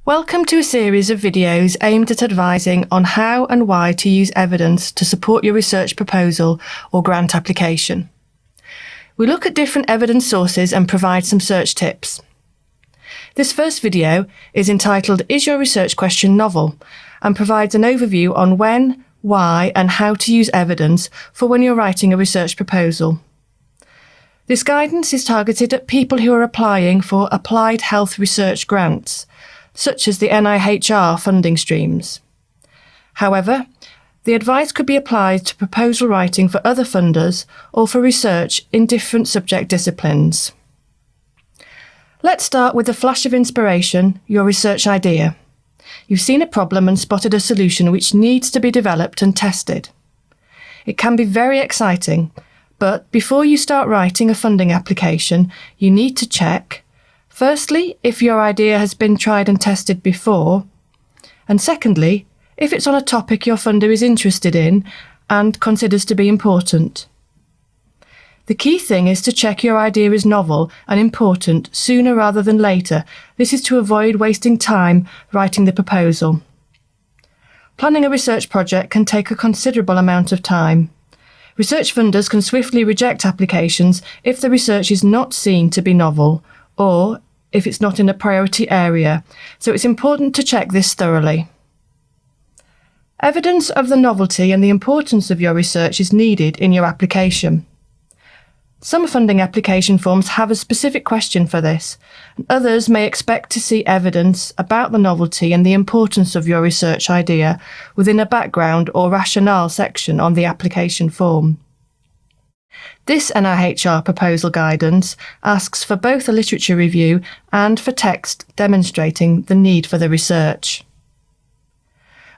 Welcome to a series of videos aimed at advising on how and why to use evidence to support your research proposal or grant application. We look at different evidence sources and provide some search tips. This first video is entitled "Is your research question novel?" and provides an overview on when, why and how to use evidence for when you're writing a research proposal. This guidance is targeted at people who are applying for applied health research grants, such as the NIHR funding streams. However, the advice could be applied to proposal writing for other funders or for research in different subject disciplines. Let's start with a flash of inspiration, your research idea. You've seen a problem and spotted a solution which needs to be developed and tested. It can be very exciting, but before you start writing a funding application, you need to check, firstly, if your idea has been tried and tested before, and secondly, if it's on a topic your funder is interested in and considers to be important. The key thing is to check your idea is novel and important sooner rather than later. This is to avoid wasting time writing the proposal. Planning a research project can take a considerable amount of time. Research funders can swiftly reject applications if the research is not seen to be novel or if it's not in a priority area, so it's important to check this thoroughly. Evidence of the novelty and the importance of your research is needed in your application. Some funding application forms have a specific question for this, and others may expect to see evidence about the novelty and the importance of your research idea within a background or rationale section on the application form. This NIHR proposal guidance asks for both a literature review and for text demonstrating the need for the research.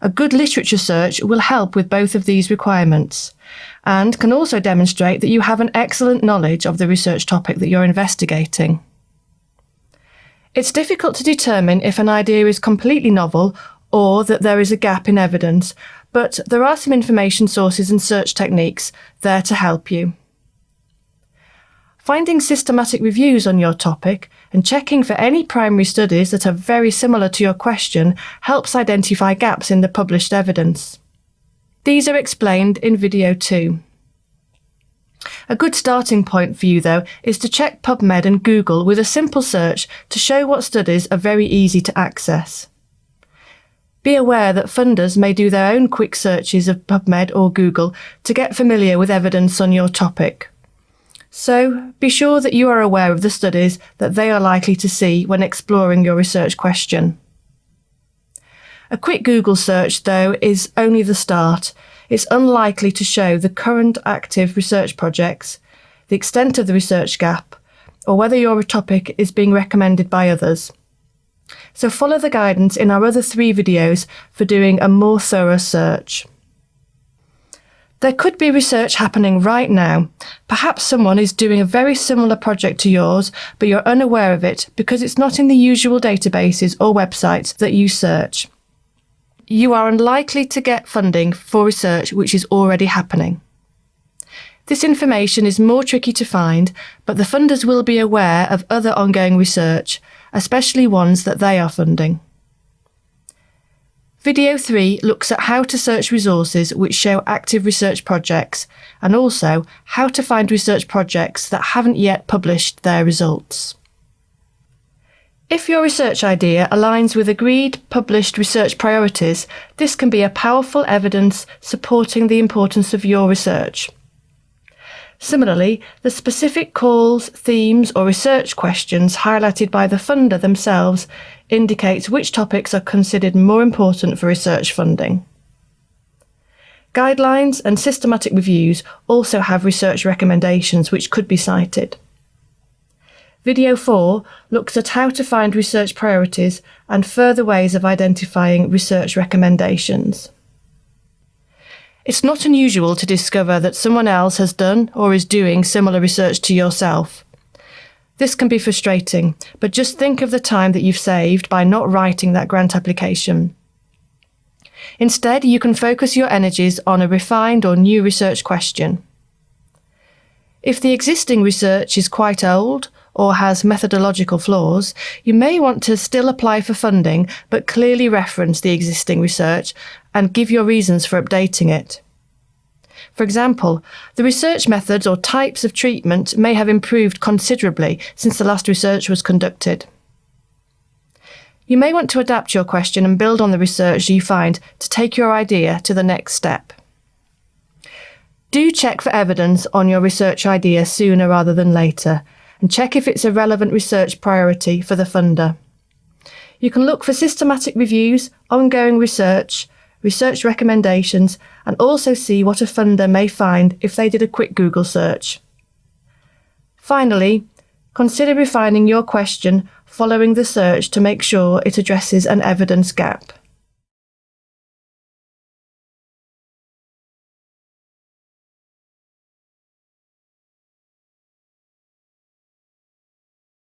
A good literature search will help with both of these requirements and can also demonstrate that you have an excellent knowledge of the research topic that you're investigating. It's difficult to determine if an idea is completely novel or that there is a gap in evidence, but there are some information sources and search techniques there to help you. Finding systematic reviews on your topic and checking for any primary studies that are very similar to your question helps identify gaps in the published evidence. These are explained in video 2. A good starting point for you, though, is to check PubMed and Google with a simple search to show what studies are very easy to access. Be aware that funders may do their own quick searches of PubMed or Google to get familiar with evidence on your topic. So, be sure that you are aware of the studies that they are likely to see when exploring your research question. A quick Google search, though, is only the start. It's unlikely to show the current active research projects, the extent of the research gap, or whether your topic is being recommended by others. So follow the guidance in our other 3 videos for doing a more thorough search. There could be research happening right now. Perhaps someone is doing a very similar project to yours, but you're unaware of it because it's not in the usual databases or websites that you search. You are unlikely to get funding for research which is already happening. This information is more tricky to find, but the funders will be aware of other ongoing research, especially ones that they are funding. Video 3 looks at how to search resources which show active research projects and also how to find research projects that haven't yet published their results. If your research idea aligns with agreed published research priorities, this can be a powerful evidence supporting the importance of your research. Similarly, the specific calls, themes or research questions highlighted by the funder themselves indicates which topics are considered more important for research funding. Guidelines and systematic reviews also have research recommendations which could be cited. Video 4 looks at how to find research priorities and further ways of identifying research recommendations. It's not unusual to discover that someone else has done or is doing similar research to yourself. This can be frustrating, but just think of the time that you've saved by not writing that grant application. Instead, you can focus your energies on a refined or new research question. If the existing research is quite old or has methodological flaws, you may want to still apply for funding but clearly reference the existing research and give your reasons for updating it. For example, the research methods or types of treatment may have improved considerably since the last research was conducted. You may want to adapt your question and build on the research you find to take your idea to the next step. Do check for evidence on your research idea sooner rather than later, and check if it's a relevant research priority for the funder. You can look for systematic reviews, ongoing research recommendations, and also see what a funder may find if they did a quick Google search. Finally, consider refining your question following the search to make sure it addresses an evidence gap.